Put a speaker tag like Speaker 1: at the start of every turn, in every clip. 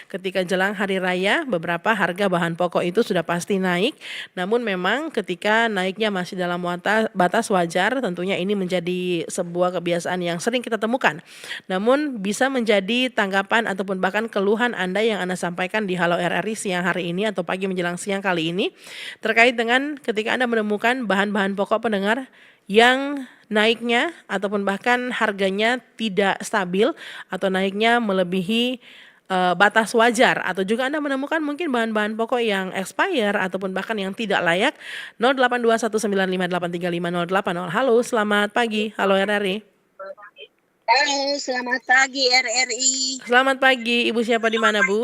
Speaker 1: ketika jelang hari raya beberapa harga bahan pokok itu sudah pasti naik. Namun memang ketika naiknya masih dalam batas wajar, tentunya ini menjadi sebuah kebiasaan yang sering kita temukan. Namun bisa menjadi tanggapan ataupun bahkan keluhan Anda yang Anda sampaikan di Halo RRI siang hari ini atau pagi menjelang siang kali ini terkait dengan ketika Anda menemukan bahan-bahan pokok pendengar yang naiknya ataupun bahkan harganya tidak stabil atau naiknya melebihi batas wajar, atau juga Anda menemukan mungkin bahan-bahan pokok yang expire ataupun bahkan yang tidak layak. 082195835080. Halo, selamat pagi. Halo RRI.
Speaker 2: Halo, selamat pagi RRI.
Speaker 1: Selamat pagi, Ibu siapa di mana, Bu?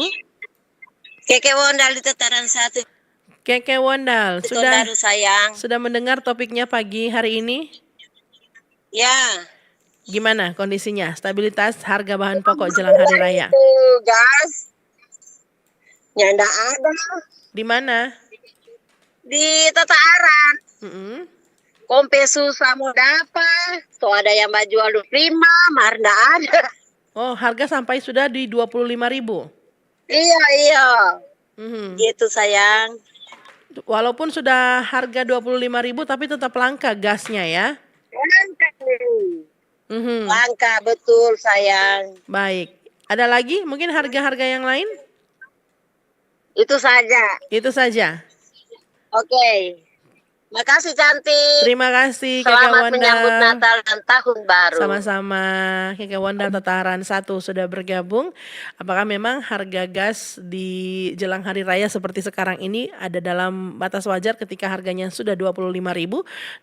Speaker 2: Keke Wondal di Tataran 1.
Speaker 1: Keke Wondal,
Speaker 2: Baru sayang.
Speaker 1: sudah mendengar topiknya pagi hari ini?
Speaker 2: Ya.
Speaker 1: Gimana kondisinya? Stabilitas harga bahan pokok jelang hari raya?
Speaker 2: Itu gas. Nyanda ada.
Speaker 1: Di mana?
Speaker 2: Di Tataran. Kompe susah mau dapat. Tuh ada yang mau jual 25, mar ndak ada.
Speaker 1: Oh, harga sampai sudah di 25.000.
Speaker 2: Iya. Gitu sayang.
Speaker 1: Walaupun sudah harga 25.000 tapi tetap langka gasnya ya?
Speaker 2: Langka betul sayang.
Speaker 1: Baik. Ada lagi mungkin harga-harga yang lain?
Speaker 2: Itu saja.
Speaker 1: Itu saja.
Speaker 2: Oke. Makasih cantik.
Speaker 1: Terima kasih Keke
Speaker 2: Selamat
Speaker 1: Wondal.
Speaker 2: menyambut Natal dan Tahun Baru.
Speaker 1: Sama-sama. Keke Wondal Tataran 1 sudah bergabung. Apakah memang harga gas di jelang hari raya seperti sekarang ini ada dalam batas wajar ketika harganya sudah 25.000?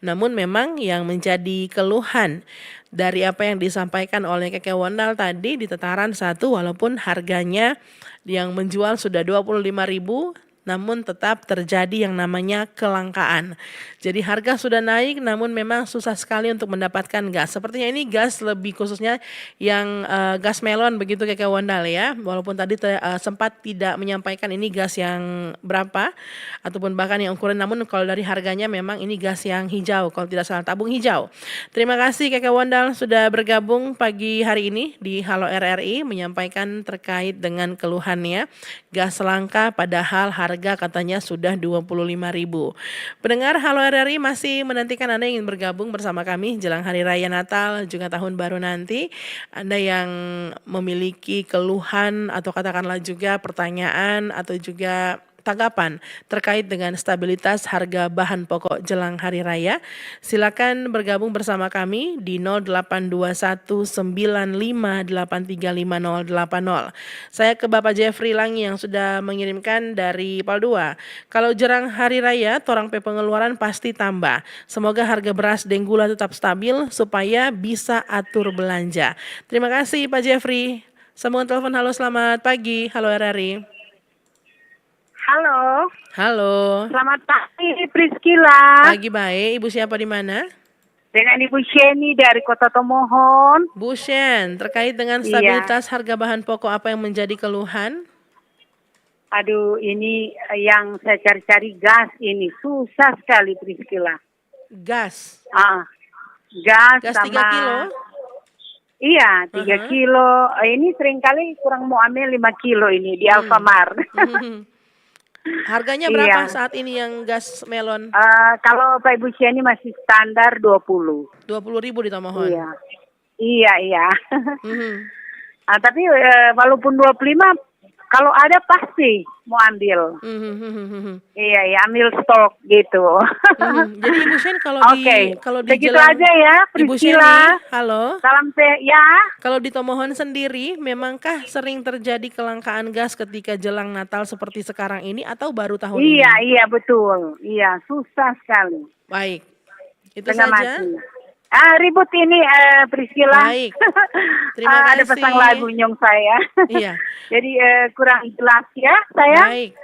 Speaker 1: Namun memang yang menjadi keluhan dari apa yang disampaikan oleh Keke Wondal tadi di Tataran 1, walaupun harganya yang menjual sudah 25.000, namun tetap terjadi yang namanya kelangkaan. Jadi harga sudah naik namun memang susah sekali untuk mendapatkan gas. Sepertinya ini gas lebih khususnya yang gas melon begitu Keke Wondal ya. Walaupun tadi sempat tidak menyampaikan ini gas yang berapa ataupun bahkan yang ukuran, namun kalau dari harganya memang ini gas yang hijau, kalau tidak salah tabung hijau. Terima kasih Keke Wondal sudah bergabung pagi hari ini di Halo RRI menyampaikan terkait dengan keluhannya gas langka padahal harga katanya sudah 25.000. Pendengar Halo RRI masih menantikan Anda yang ingin bergabung bersama kami jelang Hari Raya Natal juga Tahun Baru nanti. Anda yang memiliki keluhan atau katakanlah juga pertanyaan atau juga tanggapan terkait dengan stabilitas harga bahan pokok jelang hari raya, silakan bergabung bersama kami di 082195835080. Saya ke Bapak Jeffrey Langi yang sudah mengirimkan dari Pal 2. Kalau jelang hari raya, torang pe pengeluaran pasti tambah. Semoga harga beras dan gula tetap stabil supaya bisa atur belanja. Terima kasih Pak Jeffrey. Sambungan telepon. Halo, selamat pagi. Halo RRI.
Speaker 3: Halo.
Speaker 1: Halo.
Speaker 3: Selamat pagi Priscila.
Speaker 1: Pagi baik. Ibu siapa di mana?
Speaker 3: Dengan Ibu Sheni dari Kota Tomohon.
Speaker 1: Bu Shen, terkait dengan stabilitas harga bahan pokok apa yang menjadi keluhan?
Speaker 3: Aduh, ini yang saya cari-cari gas ini susah sekali Priscila.
Speaker 1: Gas?
Speaker 3: Gas
Speaker 1: sama 3 kilo?
Speaker 3: Iya, 3 kilo. Ini seringkali kurang mau ambil 5 kilo ini di Alfamart.
Speaker 1: Harganya berapa saat ini yang gas melon?
Speaker 3: Kalau Pak Ibu Sheni masih standar 20.
Speaker 1: 20.000 di Tomohon?
Speaker 3: Iya. Tapi walaupun 25, kalau ada pasti mau ambil. Iya, ambil stok gitu.
Speaker 1: Jadi Ibu Shen kalau di
Speaker 3: begitu aja ya, Priscila.
Speaker 1: Halo.
Speaker 3: Salam ya.
Speaker 1: Kalau di Tomohon sendiri, memangkah sering terjadi kelangkaan gas ketika jelang Natal seperti sekarang ini atau baru tahun ini?
Speaker 3: Iya betul. Iya, susah sekali.
Speaker 1: Baik. Itu saja.
Speaker 3: Ribut ini Priscila.
Speaker 1: Baik. Terima kasih.
Speaker 3: Ada pasang lagu nyong saya.
Speaker 1: Iya.
Speaker 3: Jadi kurang jelas ya saya.
Speaker 1: Baik.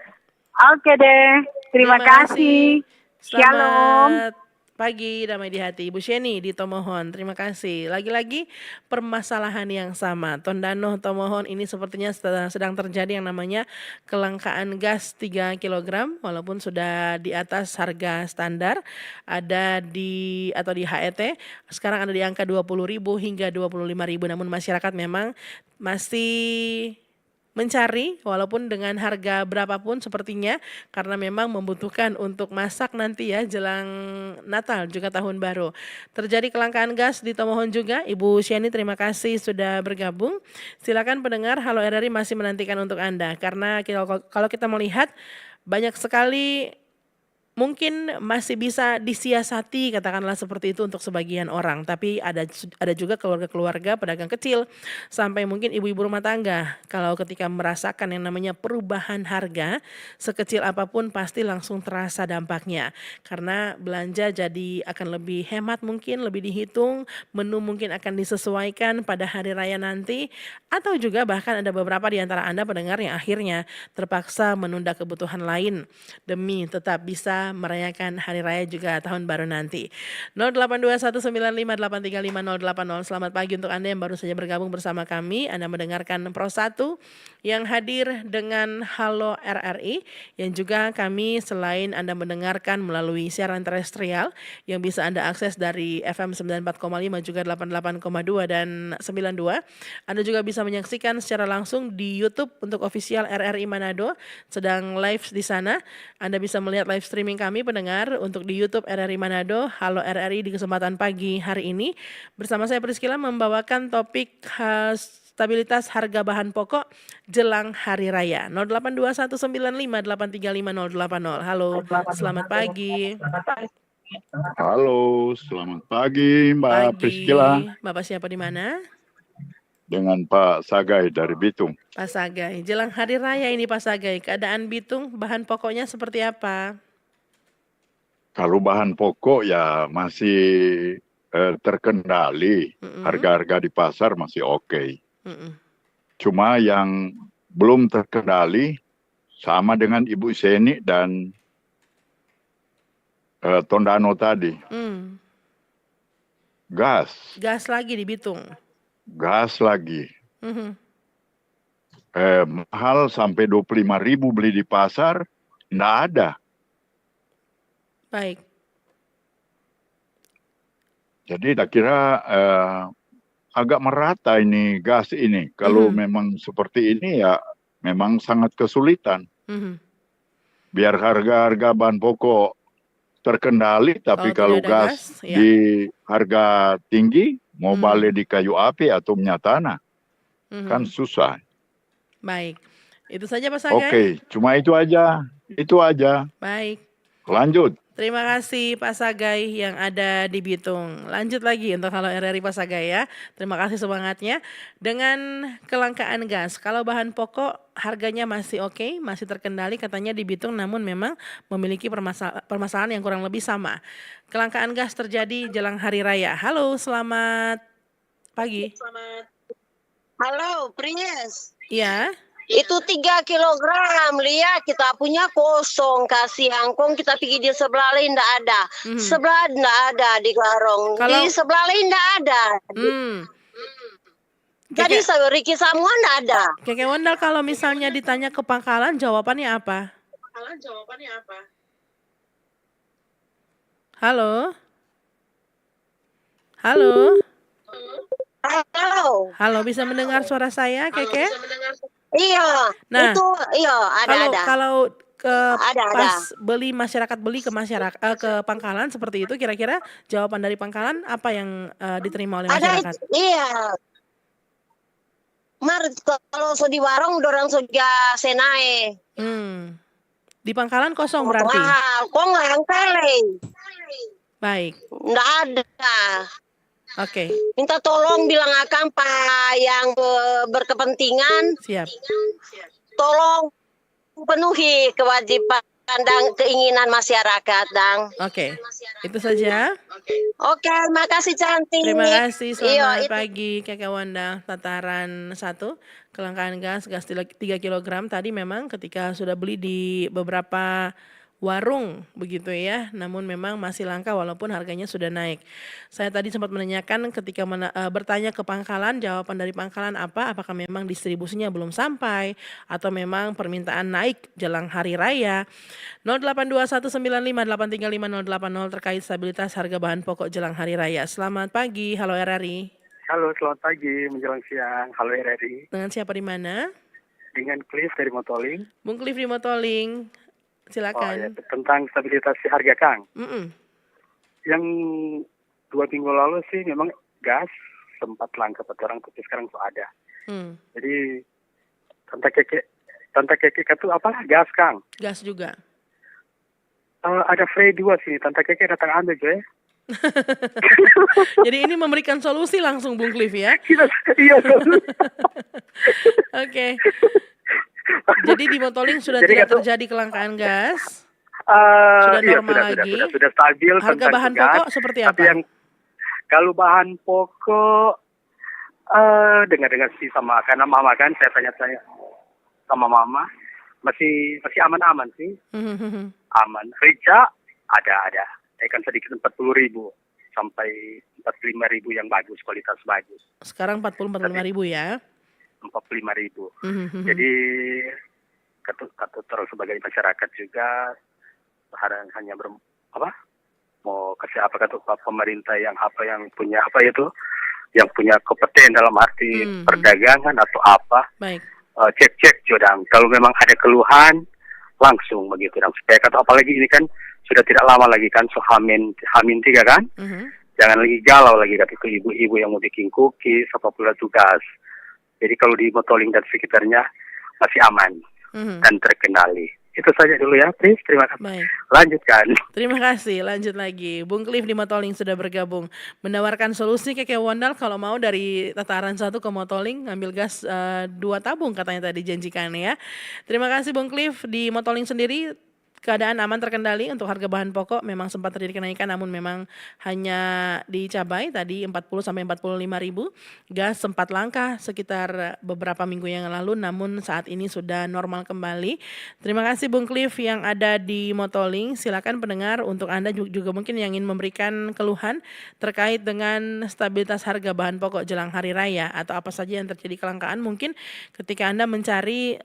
Speaker 3: Oke deh. Terima kasih.
Speaker 1: Selamat pagi, damai di hati. Ibu Sheni di Tomohon, terima kasih. Lagi-lagi permasalahan yang sama. Tondano Tomohon ini sepertinya sedang terjadi yang namanya kelangkaan gas 3 kg walaupun sudah di atas harga standar ada di HET. Sekarang ada di angka 20.000 hingga 25.000, namun masyarakat memang masih mencari walaupun dengan harga berapapun sepertinya karena memang membutuhkan untuk masak nanti ya jelang Natal juga tahun baru. Terjadi kelangkaan gas di Tomohon juga. Ibu Shani terima kasih sudah bergabung. Silakan pendengar Halo RRI masih menantikan untuk Anda karena kalau kita melihat banyak sekali mungkin masih bisa disiasati katakanlah seperti itu untuk sebagian orang, tapi ada juga keluarga-keluarga pedagang kecil sampai mungkin ibu-ibu rumah tangga kalau ketika merasakan yang namanya perubahan harga sekecil apapun pasti langsung terasa dampaknya karena belanja jadi akan lebih hemat mungkin lebih dihitung, menu mungkin akan disesuaikan pada hari raya nanti atau juga bahkan ada beberapa di antara Anda pendengar yang akhirnya terpaksa menunda kebutuhan lain demi tetap bisa merayakan hari raya juga tahun baru nanti. 082195835080. Selamat pagi untuk Anda yang baru saja bergabung bersama kami. Anda mendengarkan Pro 1 yang hadir dengan Halo RRI yang juga kami selain Anda mendengarkan melalui siaran terestrial yang bisa Anda akses dari FM 94,5 juga 88,2 dan 92. Anda juga bisa menyaksikan secara langsung di YouTube untuk official RRI Manado sedang live di sana. Anda bisa melihat live streaming kami pendengar untuk di YouTube RRI Manado, Halo RRI di kesempatan pagi hari ini. Bersama saya Priscila membawakan topik stabilitas harga bahan pokok jelang hari raya. 082195835080. Halo, selamat pagi.
Speaker 4: Halo, selamat pagi Mbak Priscila.
Speaker 1: Pagi, Bapak siapa di mana?
Speaker 4: Dengan Pak Sagai dari Bitung.
Speaker 1: Pak Sagai, jelang hari raya ini Pak Sagai, keadaan Bitung bahan pokoknya seperti apa?
Speaker 4: Kalau bahan pokok ya masih terkendali, harga-harga di pasar masih oke. Cuma yang belum terkendali sama dengan Ibu Seni dan Tondano tadi. Gas.
Speaker 1: Gas lagi di Bitung.
Speaker 4: Gas lagi. Mahal sampai 25.000 beli di pasar, enggak ada.
Speaker 1: Baik.
Speaker 4: Jadi tak kira agak merata ini gas ini. Kalau memang seperti ini ya memang sangat kesulitan. Biar harga-harga bahan pokok terkendali, tapi kalau gas
Speaker 1: ya.
Speaker 4: di harga tinggi, mau balik di kayu api atau minyak tanah, kan susah.
Speaker 1: Baik, itu saja Pak Sagai.
Speaker 4: Oke, cuma itu aja.
Speaker 1: Baik.
Speaker 4: Lanjut.
Speaker 1: Terima kasih Pak Sagai yang ada di Bitung. Lanjut lagi untuk Halo RRI Pak Sagai ya. Terima kasih semangatnya. Dengan kelangkaan gas, kalau bahan pokok harganya masih oke, masih terkendali katanya di Bitung, namun memang memiliki permasalahan yang kurang lebih sama. Kelangkaan gas terjadi jelang hari raya. Halo, selamat pagi.
Speaker 2: Halo, Prince.
Speaker 1: Iya.
Speaker 2: Itu 3 kilogram, Lia, kita punya kosong, kasih angkong, kita pergi di sebelah lain enggak ada. Sebelah enggak ada di Garong. Di sebelah lain enggak ada. Jadi Riki Samuan enggak ada.
Speaker 1: Keke Wondal kalau misalnya ditanya ke pangkalan jawabannya apa? Halo?
Speaker 2: Halo.
Speaker 1: Halo, bisa mendengar suara saya, Keke?
Speaker 2: Iya,
Speaker 1: nah,
Speaker 2: itu ada.
Speaker 1: Kalau
Speaker 2: ada.
Speaker 1: beli masyarakat beli ke ke pangkalan seperti itu, kira-kira jawaban dari pangkalan apa yang diterima oleh masyarakat?
Speaker 2: Iya. Kalau di warung dorang sudah senai.
Speaker 1: Di pangkalan kosong berarti?
Speaker 2: Kok nggak kali?
Speaker 1: Baik.
Speaker 2: Nggak ada.
Speaker 1: Oke.
Speaker 2: Minta tolong bilang akan Pak yang berkepentingan.
Speaker 1: Siap.
Speaker 2: Tolong penuhi kewajiban dan keinginan masyarakat, Dang.
Speaker 1: Oke. Itu saja.
Speaker 2: Oke, makasih cantik.
Speaker 1: Terima kasih. Selamat pagi, Kakak Wanda. Tataran 1, kelangkaan gas 3 kg tadi memang ketika sudah beli di beberapa warung begitu ya, namun memang masih langka walaupun harganya sudah naik. Saya tadi sempat menanyakan ketika bertanya ke pangkalan, jawaban dari pangkalan apa? Apakah memang distribusinya belum sampai atau memang permintaan naik jelang hari raya? 082195835080 terkait stabilitas harga bahan pokok jelang hari raya. Selamat pagi, Halo RRI.
Speaker 5: Halo, selamat pagi menjelang siang. Halo RRI.
Speaker 1: Dengan siapa di mana?
Speaker 5: dengan Cliff dari Motoling.
Speaker 1: Bung Cliff di Motoling,
Speaker 5: Oh ya,
Speaker 1: silakan.
Speaker 5: tentang stabilitas harga Kang.
Speaker 1: Mm-mm.
Speaker 5: Yang 2 minggu lalu sih memang gas sempat langka pada orang, tapi sekarang tuh ada.
Speaker 1: Hmm.
Speaker 5: Jadi Tante Keke itu apalah gas Kang.
Speaker 1: Gas juga.
Speaker 5: Ada free 2 sih, Tante Keke datang ambil ya.
Speaker 1: Jadi ini memberikan solusi langsung Bung Cliff ya.
Speaker 5: Iya.
Speaker 1: Oke. Jadi di Motoling sudah
Speaker 5: Jadi
Speaker 1: tidak
Speaker 5: kata-
Speaker 1: terjadi kelangkaan gas. Sudah
Speaker 5: Iya,
Speaker 1: normal lagi.
Speaker 5: sudah stabil.
Speaker 1: Harga
Speaker 5: tentang
Speaker 1: bahan
Speaker 5: gas.
Speaker 1: pokok seperti apa?
Speaker 5: Tapi yang kalau bahan pokok dengar sih sama karena mama kan saya tanya-tanya sama mama masih aman-aman sih. Aman. Rica ada. Kan sedikit 40.000 sampai 45.000 yang bagus, kualitas bagus.
Speaker 1: Sekarang 40-45 ribu ya.
Speaker 5: 45.000. Jadi kata terus sebagai masyarakat juga hanya mau kasih apa kata pemerintah yang punya yang punya kompeten dalam arti perdagangan atau apa.
Speaker 1: Baik.
Speaker 5: Cek Jodang. Kalau memang ada keluhan langsung begitu dan supaya kata apalagi ini kan sudah tidak lama lagi kan Hamin 3 kan. Jangan lagi galau lagi kata ke ibu-ibu yang mau bikin cookies apa pula tugas. Jadi kalau di Motoling dan sekitarnya masih aman dan terkendali. Itu saja dulu ya, Pris. Terima kasih.
Speaker 1: Baik.
Speaker 5: Lanjutkan.
Speaker 1: Terima kasih. Lanjut lagi. Bung Cliff di Motoling sudah bergabung. Menawarkan solusi Keke Wondal kalau mau dari tataran 1 ke Motoling ngambil gas 2 tabung katanya tadi janjikan ya. Terima kasih Bung Cliff di Motoling sendiri. Keadaan aman terkendali untuk harga bahan pokok memang sempat terjadi kenaikan namun memang hanya di cabai tadi 40 sampai 45 ribu. Gas sempat langka sekitar beberapa minggu yang lalu namun saat ini sudah normal kembali. Terima kasih Bung Cliff yang ada di Motoling. Silakan pendengar untuk Anda juga mungkin yang ingin memberikan keluhan terkait dengan stabilitas harga bahan pokok jelang hari raya atau apa saja yang terjadi kelangkaan mungkin ketika Anda mencari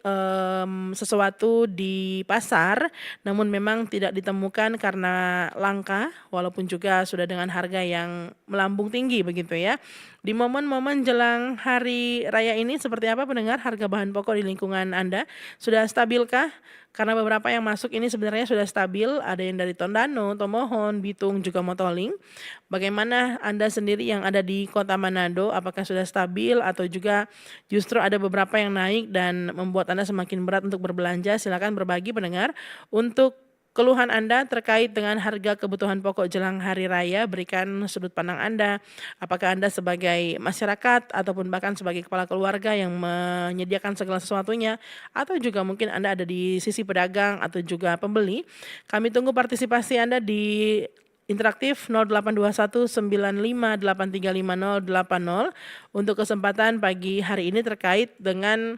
Speaker 1: sesuatu di pasar namun memang tidak ditemukan karena langka walaupun juga sudah dengan harga yang melambung tinggi begitu ya. Di momen-momen jelang hari raya ini seperti apa pendengar harga bahan pokok di lingkungan Anda? Sudah stabilkah? Karena beberapa yang masuk ini sebenarnya sudah stabil, ada yang dari Tondano, Tomohon, Bitung, juga Motoling. Bagaimana Anda sendiri yang ada di Kota Manado, apakah sudah stabil atau juga justru ada beberapa yang naik dan membuat Anda semakin berat untuk berbelanja? Silakan berbagi pendengar untuk keluhan Anda terkait dengan harga kebutuhan pokok jelang hari raya, berikan sudut pandang Anda. Apakah Anda sebagai masyarakat ataupun bahkan sebagai kepala keluarga yang menyediakan segala sesuatunya, atau juga mungkin Anda ada di sisi pedagang atau juga pembeli. Kami tunggu partisipasi Anda di interaktif 082195835080 untuk kesempatan pagi hari ini terkait dengan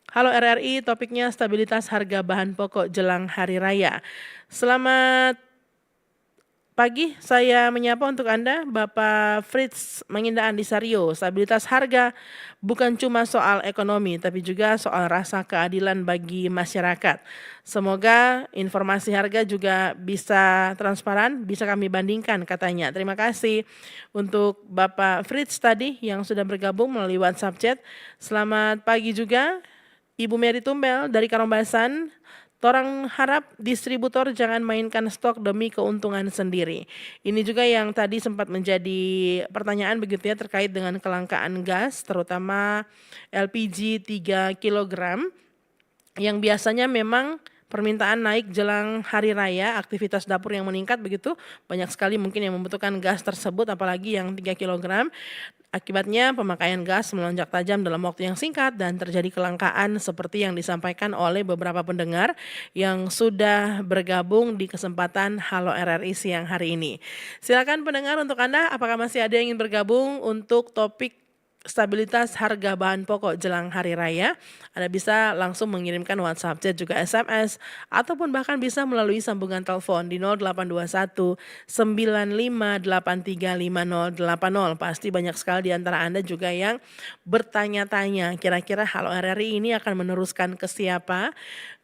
Speaker 1: Halo RRI, topiknya stabilitas harga bahan pokok jelang hari raya. Selamat pagi, saya menyapa untuk Anda Bapak Fritz Manginda Andisario. Stabilitas harga bukan cuma soal ekonomi, tapi juga soal rasa keadilan bagi masyarakat. Semoga informasi harga juga bisa transparan, bisa kami bandingkan katanya. Terima kasih untuk Bapak Fritz tadi yang sudah bergabung melalui WhatsApp chat. Selamat pagi juga Ibu Mary Tumbel dari Karombasan. Torang harap distributor jangan mainkan stok demi keuntungan sendiri. Ini juga yang tadi sempat menjadi pertanyaan begitu ya terkait dengan kelangkaan gas terutama LPG 3 kg yang biasanya memang permintaan naik jelang hari raya, aktivitas dapur yang meningkat begitu, banyak sekali mungkin yang membutuhkan gas tersebut apalagi yang 3 kg. Akibatnya pemakaian gas melonjak tajam dalam waktu yang singkat dan terjadi kelangkaan seperti yang disampaikan oleh beberapa pendengar yang sudah bergabung di kesempatan Halo RRI siang hari ini. Silakan pendengar untuk Anda, apakah masih ada yang ingin bergabung untuk topik stabilitas harga bahan pokok jelang hari raya? Anda bisa langsung mengirimkan WhatsApp chat juga SMS ataupun bahkan bisa melalui sambungan telepon di 0821 95835080. Pasti banyak sekali di antara Anda juga yang bertanya-tanya kira-kira Halo RRI ini akan meneruskan ke siapa,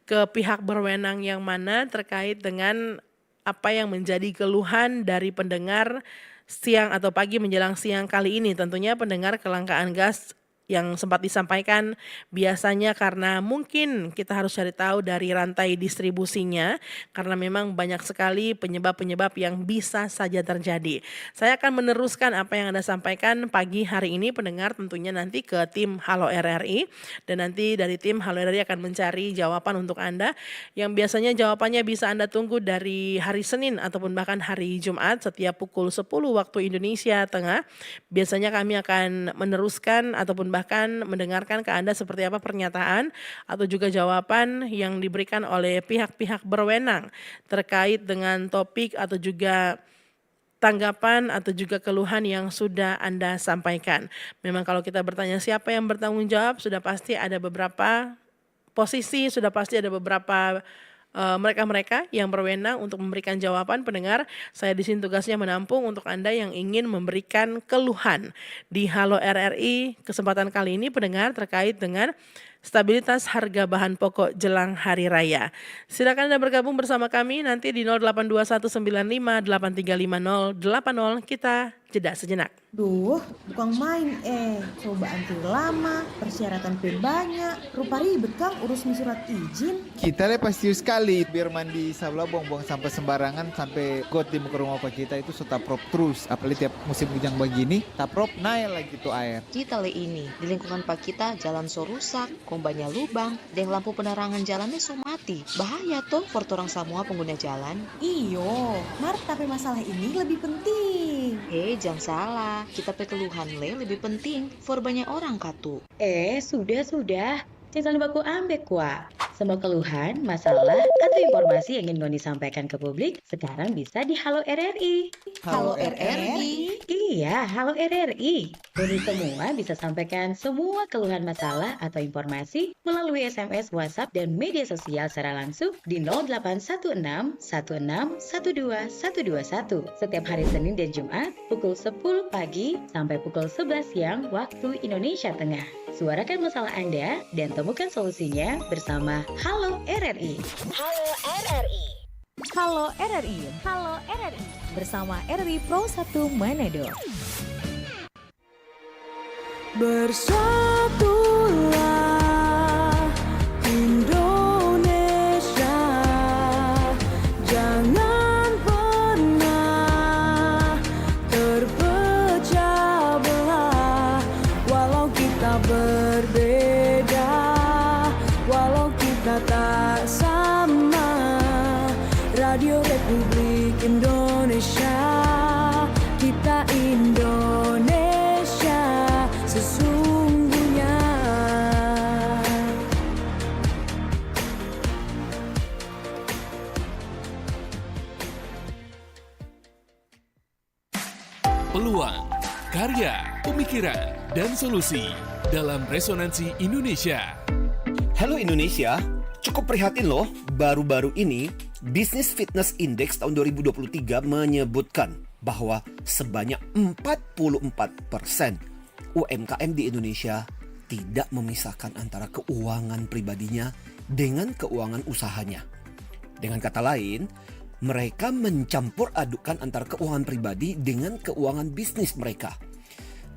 Speaker 1: ke pihak berwenang yang mana terkait dengan apa yang menjadi keluhan dari pendengar siang atau pagi menjelang siang kali ini. Tentunya pendengar kelangkaan gas yang sempat disampaikan biasanya karena mungkin kita harus cari tahu dari rantai distribusinya karena memang banyak sekali penyebab-penyebab yang bisa saja terjadi. Saya akan meneruskan apa yang Anda sampaikan pagi hari ini pendengar, tentunya nanti ke tim Halo RRI dan nanti dari tim Halo RRI akan mencari jawaban untuk Anda yang biasanya jawabannya bisa Anda tunggu dari hari Senin ataupun bahkan hari Jumat setiap pukul 10 waktu Indonesia Tengah. Biasanya kami akan meneruskan ataupun bahkan mendengarkan ke Anda seperti apa pernyataan atau juga jawaban yang diberikan oleh pihak-pihak berwenang terkait dengan topik atau juga tanggapan atau juga keluhan yang sudah Anda sampaikan. Memang kalau kita bertanya siapa yang bertanggung jawab, sudah pasti ada beberapa posisi, sudah pasti ada beberapa mereka-mereka yang berwenang untuk memberikan jawaban. Pendengar, saya di sini tugasnya menampung untuk Anda yang ingin memberikan keluhan di Halo RRI kesempatan kali ini pendengar terkait dengan stabilitas harga bahan pokok jelang hari raya. Silakan Anda bergabung bersama kami nanti di 082195835080. Kita jeda sejenak.
Speaker 6: Duh, bukan main coba antri lama, persyaratan banyak, rupa ribet Kang urus surat izin.
Speaker 7: Kita pasti sekali biar mandi sabla buang-buang sampah sembarangan sampai got di muka rumah pak kita itu sudah prop terus. Apalagi tiap musim hujan begini, tak prop naik lagi tuh air.
Speaker 8: Kita ini di lingkungan pak kita jalan so rusak, banyak lubang, dan lampu penerangan jalannya so mati. Bahaya tuh for orang semua pengguna jalan.
Speaker 6: Iyo, Mar, tapi masalah ini lebih penting.
Speaker 8: Jangan salah, kita keluhan lebih penting for banyak orang katu.
Speaker 9: Sudah. Jangan baku ambek kuah. Semua keluhan, masalah, atau informasi yang ingin Noni sampaikan ke publik sekarang bisa di Halo RRI.
Speaker 6: Halo RRI?
Speaker 9: Iya, Halo RRI. Noni semua bisa sampaikan semua keluhan masalah atau informasi melalui SMS, WhatsApp, dan media sosial secara langsung di 0816 16 12 121 setiap hari Senin dan Jumat pukul 10 pagi sampai pukul 11 siang waktu Indonesia Tengah. Suarakan masalah Anda dan temukan solusinya bersama Halo RRI.
Speaker 6: Halo RRI. Halo RRI. Halo RRI. Bersama RRI Pro 1 Manado. Bersatulah Indonesia. Jangan pernah terpecah belah. Walau kita berbeda, walau kita tak sama. Radio Republik Indonesia, kita Indonesia sesungguhnya.
Speaker 10: Peluang, karya, pemikiran, dan solusi dalam Resonansi Indonesia.
Speaker 11: Halo Indonesia, cukup prihatin loh, baru-baru ini Business Fitness Index tahun 2023 menyebutkan bahwa sebanyak 44% UMKM di Indonesia tidak memisahkan antara keuangan pribadinya dengan keuangan usahanya. Dengan kata lain, mereka mencampur adukan antara keuangan pribadi dengan keuangan bisnis mereka.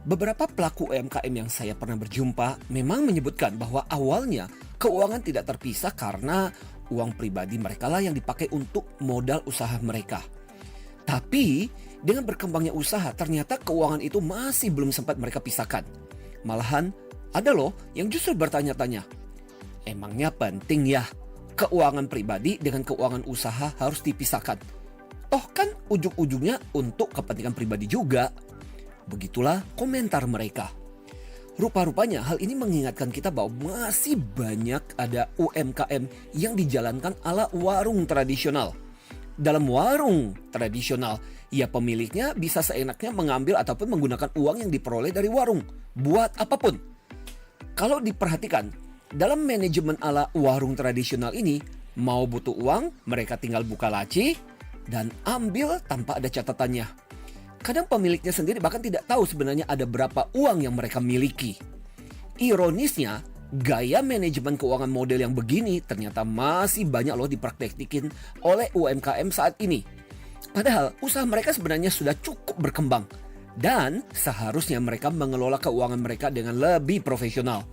Speaker 11: Beberapa pelaku UMKM yang saya pernah berjumpa memang menyebutkan bahwa awalnya keuangan tidak terpisah karena uang pribadi mereka lah yang dipakai untuk modal usaha mereka. Tapi dengan berkembangnya usaha ternyata keuangan itu masih belum sempat mereka pisahkan. Malahan ada loh yang justru bertanya-tanya, emangnya penting ya keuangan pribadi dengan keuangan usaha harus dipisahkan? Toh kan ujung-ujungnya untuk kepentingan pribadi juga. Begitulah komentar mereka. Rupa-rupanya hal ini mengingatkan kita bahwa masih banyak ada UMKM yang dijalankan ala warung tradisional. Dalam warung tradisional, ya pemiliknya bisa seenaknya mengambil ataupun menggunakan uang yang diperoleh dari warung buat apapun. Kalau diperhatikan, dalam manajemen ala warung tradisional ini, mau butuh uang, mereka tinggal buka laci dan ambil tanpa ada catatannya. Kadang pemiliknya sendiri bahkan tidak tahu sebenarnya ada berapa uang yang mereka miliki. Ironisnya, gaya manajemen keuangan model yang begini ternyata masih banyak loh dipraktekin oleh UMKM saat ini. Padahal usaha mereka sebenarnya sudah cukup berkembang Dan seharusnya mereka mengelola keuangan mereka dengan lebih profesional.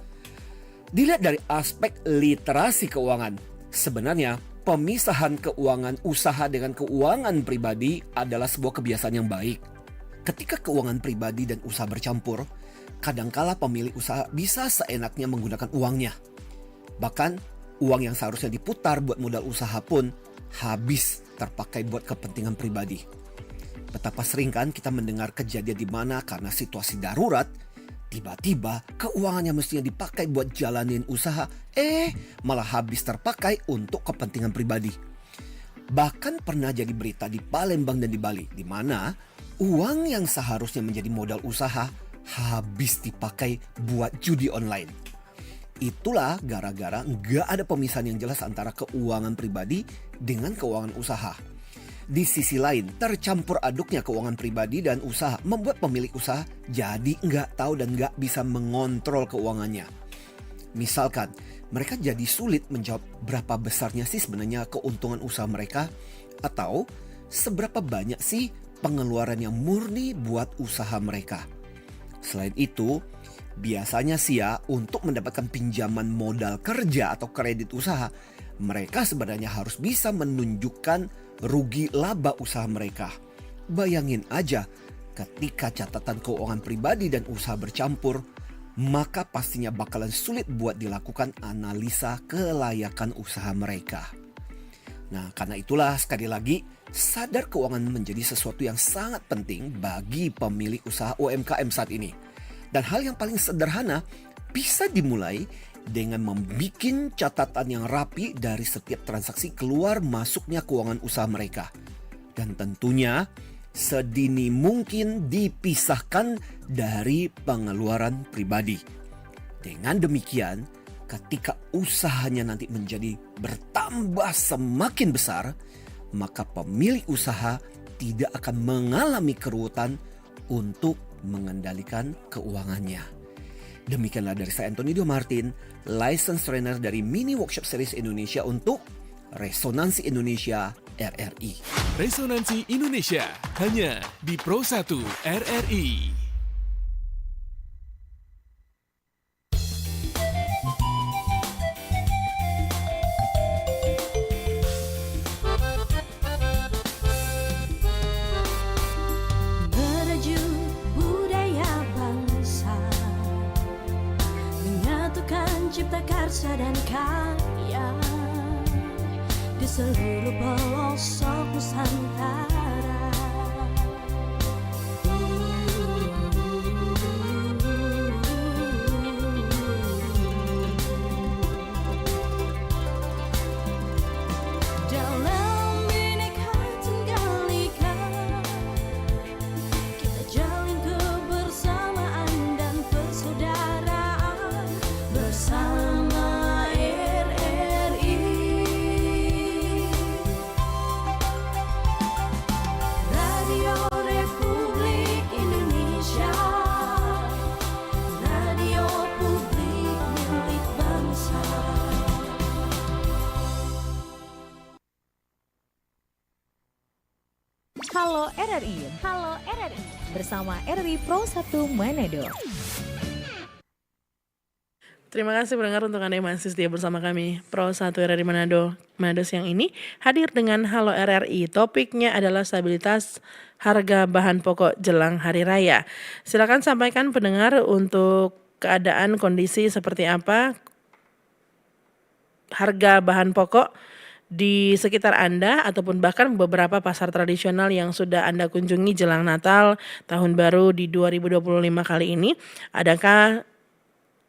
Speaker 11: Dilihat dari aspek literasi keuangan, sebenarnya pemisahan keuangan usaha dengan keuangan pribadi adalah sebuah kebiasaan yang baik. Ketika keuangan pribadi dan usaha bercampur, kadangkala pemilik usaha bisa seenaknya menggunakan uangnya. Bahkan uang yang seharusnya diputar buat modal usaha pun habis terpakai buat kepentingan pribadi. Betapa sering kan kita mendengar kejadian di mana karena situasi darurat, tiba-tiba keuangan yang mestinya dipakai buat jalanin usaha, malah habis terpakai untuk kepentingan pribadi. Bahkan pernah jadi berita di Palembang dan di Bali, di mana uang yang seharusnya menjadi modal usaha habis dipakai buat judi online. Itulah gara-gara nggak ada pemisahan yang jelas antara keuangan pribadi dengan keuangan usaha. Di sisi lain, tercampur aduknya keuangan pribadi dan usaha membuat pemilik usaha jadi nggak tahu dan nggak bisa mengontrol keuangannya. Misalkan, mereka jadi sulit menjawab berapa besarnya sih sebenarnya keuntungan usaha mereka, atau seberapa banyak sih pengeluaran yang murni buat usaha mereka. Selain itu, biasanya sih ya, untuk mendapatkan pinjaman modal kerja atau kredit usaha, mereka sebenarnya harus bisa menunjukkan rugi laba usaha mereka. Bayangin aja, ketika catatan keuangan pribadi dan usaha bercampur, maka pastinya bakalan sulit buat dilakukan analisa kelayakan usaha mereka. Nah, karena itulah sekali lagi, sadar keuangan menjadi sesuatu yang sangat penting bagi pemilik usaha UMKM saat ini. Dan hal yang paling sederhana bisa dimulai dengan membuat catatan yang rapi dari setiap transaksi keluar masuknya keuangan usaha mereka. Dan tentunya sedini mungkin dipisahkan dari pengeluaran pribadi. Dengan demikian, ketika usahanya nanti menjadi bertambah semakin besar, maka pemilik usaha tidak akan mengalami keruwetan untuk mengendalikan keuangannya. Demikianlah dari saya Anthony Dio Martin, License Trainer dari Mini Workshop Series Indonesia untuk Resonansi Indonesia RRI.
Speaker 10: Resonansi Indonesia hanya di Pro 1 RRI.
Speaker 12: Cipta karsa dan karya di seluruh pelosok Nusantara. Dalam Bhinneka Tunggal Ika, kita jalin kebersamaan dan persaudaraan bersama RRI. Radio Republik Indonesia, radio publik milik bangsa.
Speaker 13: Halo RRI, halo RRI, bersama RRI Pro 1 Manado.
Speaker 1: Terima kasih pendengar untuk Anda yang masih setia bersama kami. Pro 1 RRI Manado siang ini hadir dengan Halo RRI. Topiknya adalah stabilitas harga bahan pokok jelang Hari Raya. Silakan sampaikan pendengar untuk keadaan kondisi seperti apa harga bahan pokok di sekitar Anda ataupun bahkan beberapa pasar tradisional yang sudah Anda kunjungi jelang Natal, Tahun Baru di 2025 kali ini. Adakah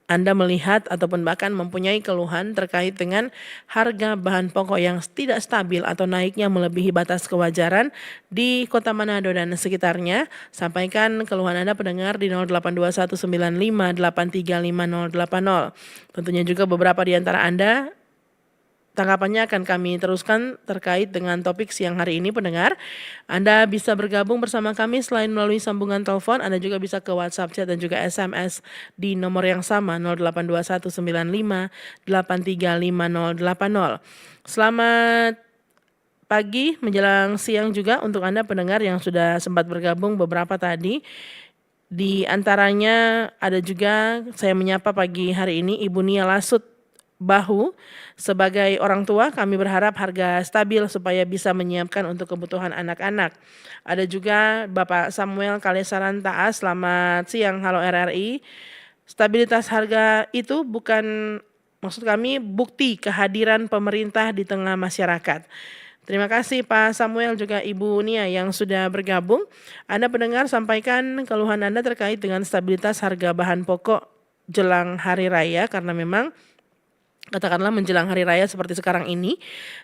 Speaker 1: Anda melihat ataupun bahkan mempunyai keluhan terkait dengan harga bahan pokok yang tidak stabil atau naiknya melebihi batas kewajaran di Kota Manado dan sekitarnya? Sampaikan keluhan Anda pendengar di 082195835080. Tentunya juga beberapa di antara Anda tanggapannya akan kami teruskan terkait dengan topik siang hari ini pendengar. Anda bisa bergabung bersama kami selain melalui sambungan telepon, Anda juga bisa ke WhatsApp chat dan juga SMS di nomor yang sama 082195835080. Selamat pagi menjelang siang juga untuk Anda pendengar yang sudah sempat bergabung beberapa tadi Di antaranya ada juga saya menyapa pagi hari ini Ibu Nia Lasut Bahu. Sebagai orang tua kami berharap harga stabil supaya bisa menyiapkan untuk kebutuhan anak-anak. Ada juga Bapak Samuel Kalesaran Taas, selamat siang, halo RRI. Stabilitas harga itu bukan, maksud kami, bukti kehadiran pemerintah di tengah masyarakat. Terima kasih Pak Samuel juga Ibu Nia yang sudah bergabung. Anda pendengar sampaikan keluhan Anda terkait dengan stabilitas harga bahan pokok jelang hari raya, karena memang katakanlah menjelang hari raya seperti sekarang ini,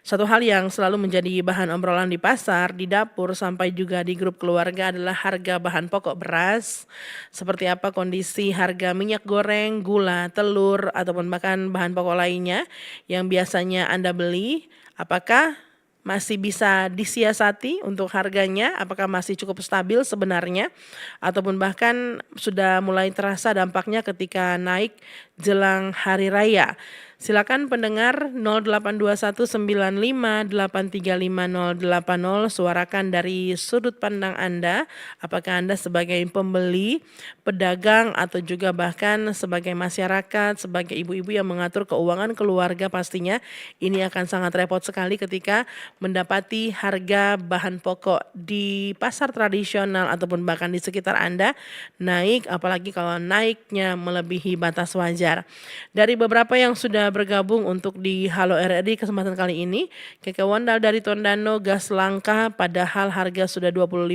Speaker 1: satu hal yang selalu menjadi bahan obrolan di pasar, di dapur, sampai juga di grup keluarga adalah harga bahan pokok beras, seperti apa kondisi harga minyak goreng, gula, telur, ataupun bahkan bahan pokok lainnya yang biasanya Anda beli, apakah masih bisa disiasati untuk harganya, apakah masih cukup stabil sebenarnya, ataupun bahkan sudah mulai terasa dampaknya ketika naik jelang hari raya. Silakan pendengar 082195835080 suarakan dari sudut pandang Anda, apakah Anda sebagai pembeli, pedagang, atau juga bahkan sebagai masyarakat, sebagai ibu-ibu yang mengatur keuangan keluarga, pastinya ini akan sangat repot sekali ketika mendapati harga bahan pokok di pasar tradisional ataupun bahkan di sekitar Anda naik, apalagi kalau naiknya melebihi batas wajar. Dari beberapa yang sudah bergabung untuk di Halo RRI kesempatan kali ini, Keke Wondal dari Tondano, gas langka padahal harga sudah 25.000.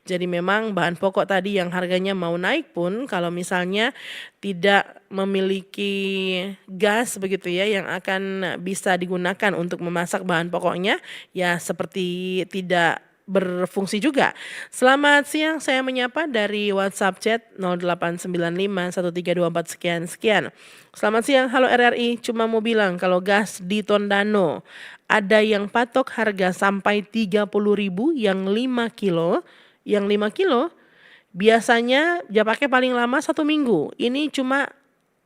Speaker 1: Jadi memang bahan pokok tadi yang harganya mau naik pun kalau misalnya tidak memiliki gas begitu ya yang akan bisa digunakan untuk memasak bahan pokoknya, ya seperti tidak berfungsi juga. Selamat siang, saya menyapa dari WhatsApp chat 08951324 sekian. Selamat siang, halo RRI, cuma mau bilang kalau gas di Tondano ada yang patok harga sampai 30.000 yang 5 kilo. Yang 5 kilo biasanya dia pakai paling lama 1 minggu. Ini cuma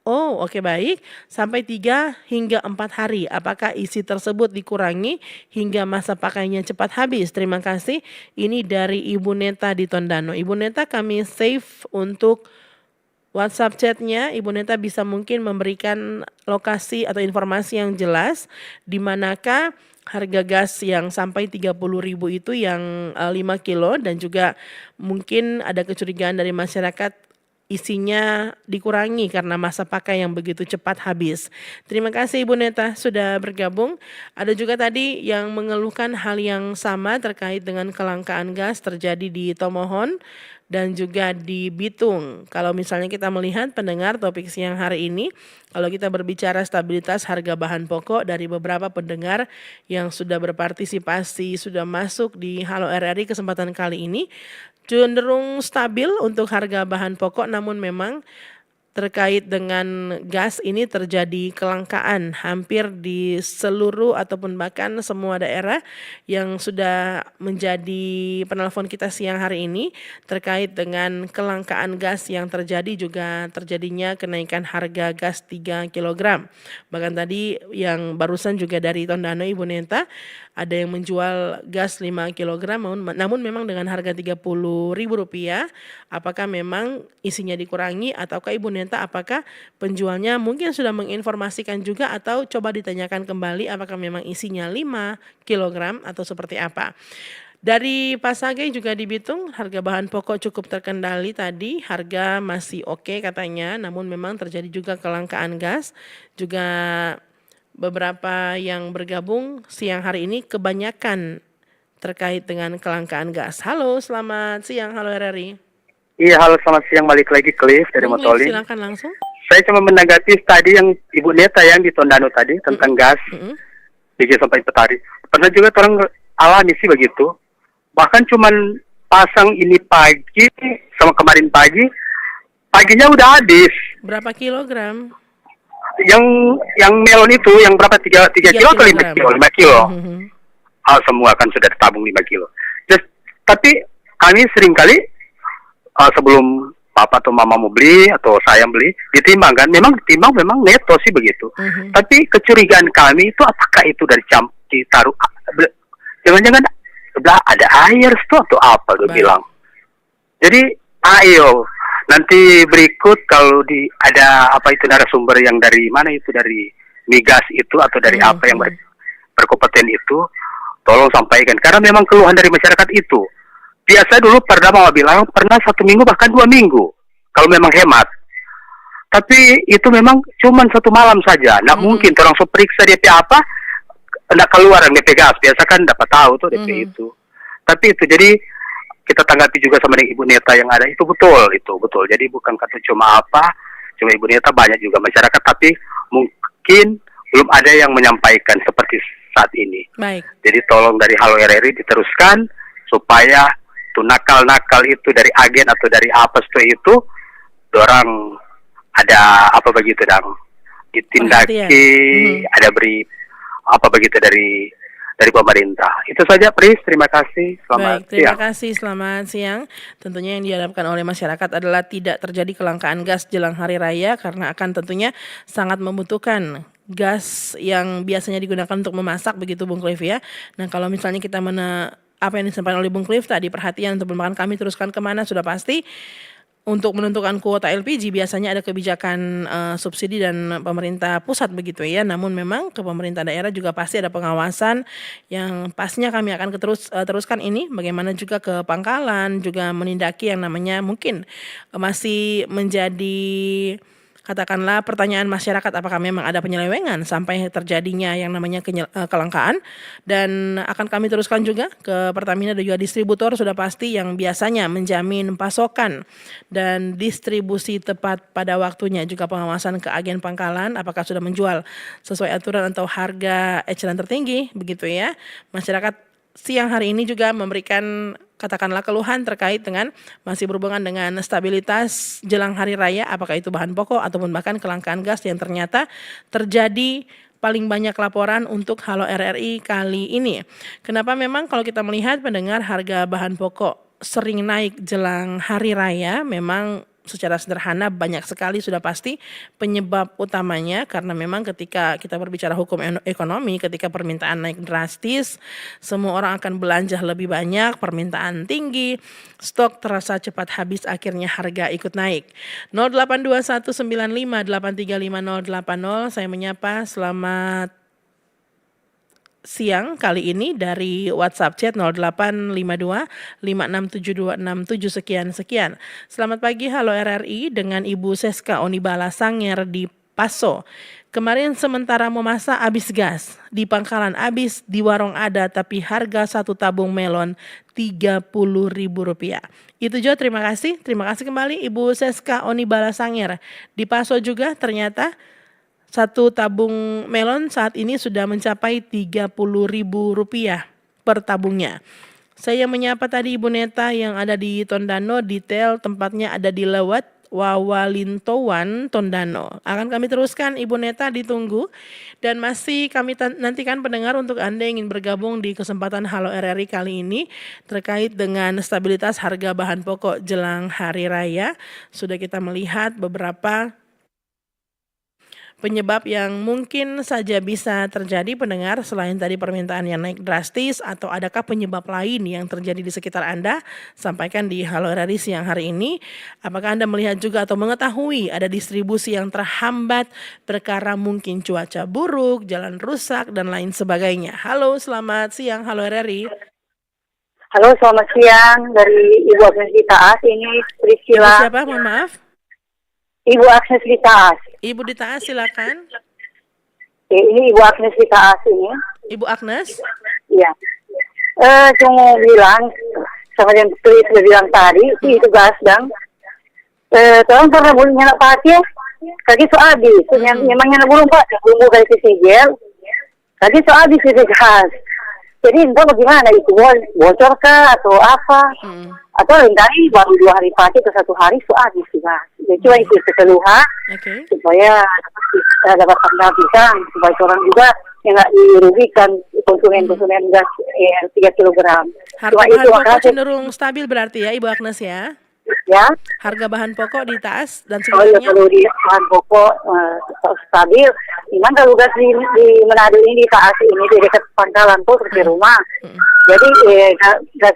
Speaker 1: oke, baik, sampai 3 hingga 4 hari. Apakah isi tersebut dikurangi hingga masa pakainya cepat habis? Terima kasih. Ini dari Ibu Neta di Tondano. Ibu Neta, kami save untuk WhatsApp chatnya. Ibu Neta bisa mungkin memberikan lokasi atau informasi yang jelas di manakah harga gas yang sampai 30.000 itu yang 5 kilo, dan juga mungkin ada kecurigaan dari masyarakat isinya dikurangi karena masa pakai yang begitu cepat habis. Terima kasih Ibu Neta sudah bergabung. Ada juga tadi yang mengeluhkan hal yang sama terkait dengan kelangkaan gas terjadi di Tomohon dan juga di Bitung. Kalau misalnya kita melihat pendengar topik siang hari ini, kalau kita berbicara stabilitas harga bahan pokok dari beberapa pendengar yang sudah berpartisipasi, sudah masuk di Halo RRI kesempatan kali ini, cenderung stabil untuk harga bahan pokok, namun memang terkait dengan gas ini terjadi kelangkaan hampir di seluruh ataupun bahkan semua daerah yang sudah menjadi penelpon kita siang hari ini terkait dengan kelangkaan gas yang terjadi, juga terjadinya kenaikan harga gas 3 kg. Bahkan tadi yang barusan juga dari Tondano Ibu Neta, ada yang menjual gas 5 kg namun memang dengan harga Rp30.000. Apakah memang isinya dikurangi ataukah Ibu Neta, apakah penjualnya mungkin sudah menginformasikan juga atau coba ditanyakan kembali apakah memang isinya 5 kg atau seperti apa. Dari Pasage juga di Bitung, harga bahan pokok cukup terkendali tadi, harga masih oke katanya, namun memang terjadi juga kelangkaan gas. Juga beberapa yang bergabung siang hari ini kebanyakan terkait dengan kelangkaan gas. Halo, selamat siang, halo RRI.
Speaker 5: Iya, halo, selamat siang, balik lagi Cliff dari Motoli.
Speaker 1: Silakan langsung.
Speaker 5: Saya cuma menanggapi tadi yang Ibu Neta yang di Tondano tadi tentang gas, bikin sampai petari. Pernah juga orang alami sih begitu. Bahkan cuman pasang ini pagi sama kemarin pagi, paginya udah habis.
Speaker 1: Berapa kilogram?
Speaker 5: Yang melon itu yang berapa, 3 kilo atau 5 kilo? 5 kilo. Semua kan sudah tertabung 5 kilo. Tapi kami seringkali sebelum papa atau mama mau beli atau saya beli, ditimbang kan, memang ditimbang memang neto sih begitu. Tapi kecurigaan kami itu apakah itu dari ditaruh, jangan-jangan ada air tuh atau apa dia bilang. Jadi Ayo, nanti berikut kalau ada apa itu narasumber yang dari mana itu, dari migas itu atau dari apa yang berkompeten itu, tolong sampaikan. Karena memang keluhan dari masyarakat itu. Biasa dulu pernah Mama bilang, pernah 1 minggu bahkan 2 minggu. Kalau memang hemat. Tapi itu memang cuma 1 malam saja. Nggak mungkin orang periksa DP apa, nggak keluar yang DP gas. Biasa kan dapat tahu tuh DP itu. Tapi itu jadi kita tanggapi juga sama dengan Ibu Neta yang ada, itu betul. Jadi bukan kata cuma Ibu Neta, banyak juga masyarakat, tapi mungkin belum ada yang menyampaikan seperti saat ini.
Speaker 1: Baik.
Speaker 5: Jadi tolong dari Halo RRI diteruskan supaya tuh nakal-nakal itu dari agen atau dari apa itu, dorang ada apa begitu dang ditindaki, ada beri apa begitu dari pemerintah. Itu saja, Pris. Terima kasih. Selamat
Speaker 1: Baik, terima
Speaker 5: siang.
Speaker 1: kasih. Selamat siang. Tentunya yang diharapkan oleh masyarakat adalah tidak terjadi kelangkaan gas jelang hari raya, karena akan tentunya sangat membutuhkan gas yang biasanya digunakan untuk memasak, begitu Bung Cliff ya. Nah, kalau misalnya kita apa yang disampaikan oleh Bung Cliff tadi, perhatian untuk bahkan kami teruskan kemana, sudah pasti. Untuk menentukan kuota LPG biasanya ada kebijakan subsidi dan pemerintah pusat begitu ya. Namun memang ke pemerintah daerah juga pasti ada pengawasan yang pastinya kami akan teruskan ini. Bagaimana juga ke pangkalan juga menindaki yang namanya mungkin masih menjadi katakanlah pertanyaan masyarakat, apakah memang ada penyelewengan sampai terjadinya yang namanya kelangkaan. Dan akan kami teruskan juga ke Pertamina dan juga distributor sudah pasti yang biasanya menjamin pasokan dan distribusi tepat pada waktunya, juga pengawasan ke agen pangkalan apakah sudah menjual sesuai aturan atau harga eceran tertinggi begitu ya. Masyarakat siang hari ini juga memberikan katakanlah keluhan terkait dengan masih berhubungan dengan stabilitas jelang hari raya, apakah itu bahan pokok ataupun bahkan kelangkaan gas yang ternyata terjadi. Paling banyak laporan untuk Halo RRI kali ini. Kenapa memang kalau kita melihat pendengar harga bahan pokok sering naik jelang hari raya, memang secara sederhana banyak sekali sudah pasti penyebab utamanya, karena memang ketika kita berbicara hukum ekonomi, ketika permintaan naik drastis, semua orang akan belanja lebih banyak, permintaan tinggi, stok terasa cepat habis, akhirnya harga ikut naik. 082195835080, saya menyapa selamat siang kali ini dari WhatsApp chat 0852567267 sekian. Selamat pagi Halo RRI dengan Ibu Seska Onibala Sanger di Paso. Kemarin sementara memasak habis gas, di pangkalan habis, di warung ada, tapi harga 1 tabung melon Rp30.000. Itu Jo, terima kasih kembali Ibu Seska Onibala Sanger. Di Paso juga ternyata 1 tabung melon saat ini sudah mencapai Rp30.000 per tabungnya. Saya menyapa tadi Ibu Neta yang ada di Tondano, detail tempatnya ada di Lewat Wawalintowan, Tondano. Akan kami teruskan Ibu Neta, ditunggu. Dan masih kami nantikan pendengar untuk Anda yang ingin bergabung di kesempatan Halo RRI kali ini terkait dengan stabilitas harga bahan pokok jelang hari raya. Sudah kita melihat beberapa penyebab yang mungkin saja bisa terjadi pendengar selain tadi permintaan yang naik drastis, atau adakah penyebab lain yang terjadi di sekitar Anda? Sampaikan di Halo RRI siang hari ini. Apakah Anda melihat juga atau mengetahui ada distribusi yang terhambat perkara mungkin cuaca buruk, jalan rusak dan lain sebagainya? Halo, selamat siang Halo RRI.
Speaker 14: Halo, selamat siang dari Ibu Agnes Ditaas. Ini Priscilla.
Speaker 1: Ibu siapa? Mohon maaf.
Speaker 14: Ibu Agnes Ditaas.
Speaker 1: Ibu Ditaas, silakan.
Speaker 14: Ini Ibu Agnes Ditaas ini.
Speaker 1: Ibu Agnes?
Speaker 14: Iya. Cuma bilang, sama yang sudah bilang tadi, itu gas dang. Tolong pernah boleh nyala pati ya? Kaki so habis. Memangnya belum Pak, belum dari sisi gel. Kaki so habis itu gas. Jadi entah bagaimana itu, bocor kah atau apa? Atau dari baru 2 hari pagi atau 1 hari so habis juga. Jadi cuma itu keluhan supaya dapat pendampingan, supaya orang juga yang nggak dirugikan konsumen gas 3 kilogram.
Speaker 1: Harga bahan pokok cenderung stabil berarti ya Ibu Agnes ya?
Speaker 14: Ya.
Speaker 1: Harga bahan pokok di Taas dan
Speaker 14: sebagainya. Kalau di bahan pokok stabil, cuman kalau gas di Manado ini di Taas ini di dekat pangkalan tuh seperti rumah. Jadi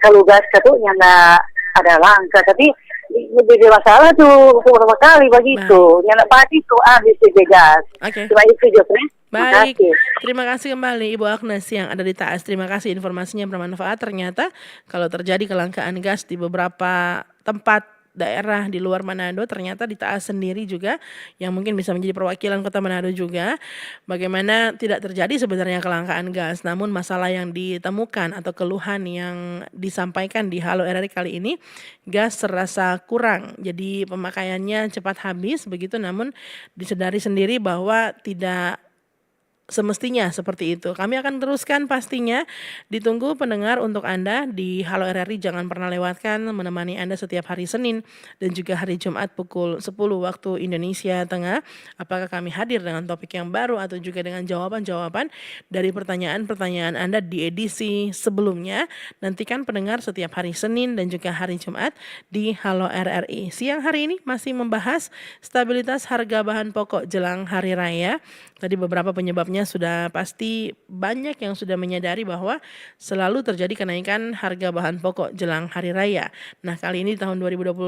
Speaker 14: kalau gas itu nggak ada langka, tapi Jadi masalah tuh beberapa kali begitu. Nyala pagi tuh habis di gas. Cuma itu Jofre.
Speaker 1: Baik, terima kasih kembali Ibu Agnes yang ada di Taas. Terima kasih informasinya bermanfaat. Ternyata kalau terjadi kelangkaan gas di beberapa tempat daerah di luar Manado, ternyata di Taas sendiri juga yang mungkin bisa menjadi perwakilan Kota Manado juga, bagaimana tidak terjadi sebenarnya kelangkaan gas, namun masalah yang ditemukan atau keluhan yang disampaikan di Halo RRI kali ini, gas terasa kurang, jadi pemakaiannya cepat habis begitu, namun disadari sendiri bahwa tidak semestinya seperti itu. Kami akan teruskan pastinya. Ditunggu pendengar untuk Anda di Halo RRI. Jangan pernah lewatkan menemani Anda setiap hari Senin dan juga hari Jumat pukul 10 waktu Indonesia Tengah. Apakah kami hadir dengan topik yang baru atau juga dengan jawaban-jawaban dari pertanyaan-pertanyaan Anda di edisi sebelumnya. Nantikan pendengar setiap hari Senin dan juga hari Jumat di Halo RRI. Siang hari ini masih membahas stabilitas harga bahan pokok jelang Hari Raya. Tadi beberapa penyebabnya sudah pasti banyak yang sudah menyadari bahwa selalu terjadi kenaikan harga bahan pokok jelang Hari Raya. Nah, kali ini tahun 2025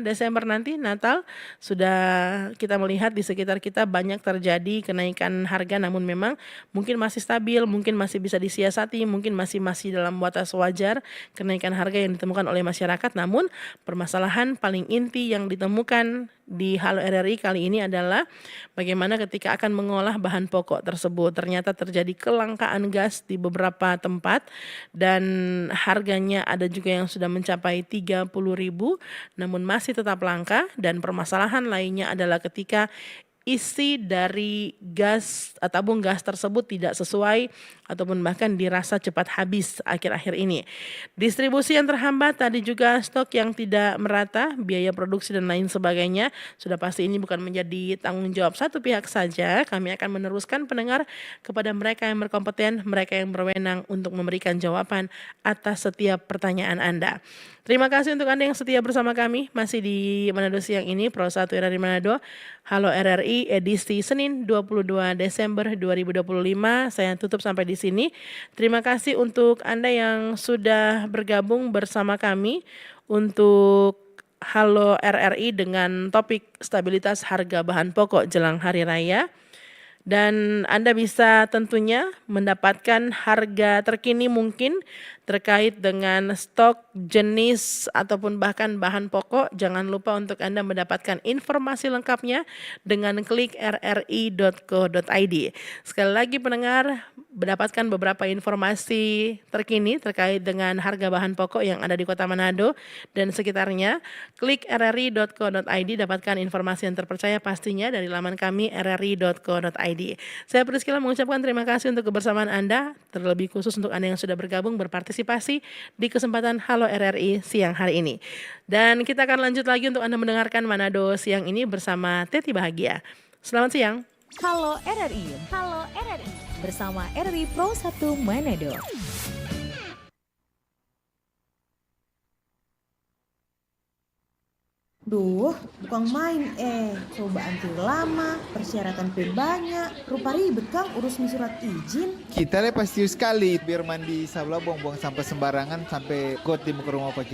Speaker 1: Desember nanti Natal sudah kita melihat di sekitar kita banyak terjadi kenaikan harga, namun memang mungkin masih stabil, mungkin masih bisa disiasati, mungkin masih dalam batas wajar kenaikan harga yang ditemukan oleh masyarakat. Namun permasalahan paling inti yang ditemukan di Halo RRI kali ini adalah bagaimana ketika akan mengolah bahan pokok tersebut ternyata terjadi kelangkaan gas di beberapa tempat dan harganya ada juga yang sudah mencapai 30.000 namun masih tetap langka, dan permasalahan lainnya adalah ketika isi dari gas, tabung gas tersebut tidak sesuai ataupun bahkan dirasa cepat habis akhir-akhir ini. Distribusi yang terhambat, tadi juga stok yang tidak merata, biaya produksi dan lain sebagainya. Sudah pasti ini bukan menjadi tanggung jawab satu pihak saja. Kami akan meneruskan pendengar kepada mereka yang berkompeten, mereka yang berwenang untuk memberikan jawaban atas setiap pertanyaan Anda. Terima kasih untuk Anda yang setia bersama kami masih di Manado siang ini, Pro 1 RRI Manado, Halo RRI edisi Senin 22 Desember 2025. Saya tutup sampai di sini. Terima kasih untuk Anda yang sudah bergabung bersama kami untuk Halo RRI dengan topik stabilitas harga bahan pokok jelang Hari Raya. Dan Anda bisa tentunya mendapatkan harga terkini mungkin terkait dengan stok, jenis, ataupun bahkan bahan pokok. Jangan lupa untuk Anda mendapatkan informasi lengkapnya dengan klik rri.co.id. Sekali lagi pendengar, mendapatkan beberapa informasi terkini terkait dengan harga bahan pokok yang ada di Kota Manado dan sekitarnya. Klik rri.co.id, dapatkan informasi yang terpercaya pastinya dari laman kami rri.co.id. Saya Priscilla mengucapkan terima kasih untuk kebersamaan Anda, terlebih khusus untuk Anda yang sudah bergabung berpartisipasi di kesempatan Halo RRI siang hari ini. Dan kita akan lanjut lagi untuk Anda mendengarkan Manado siang ini bersama Teti Bahagia. Selamat siang.
Speaker 13: Halo RRI, Halo RRI bersama RRI Pro 1 Manado.
Speaker 6: Duh, bukan main coba anti lama, persyaratan banyak, rupa ribet Kang urus surat izin.
Speaker 7: Kita pasti sekali biar mandi sabla buang-buang sampah sembarangan sampai got di muka rumah Pak.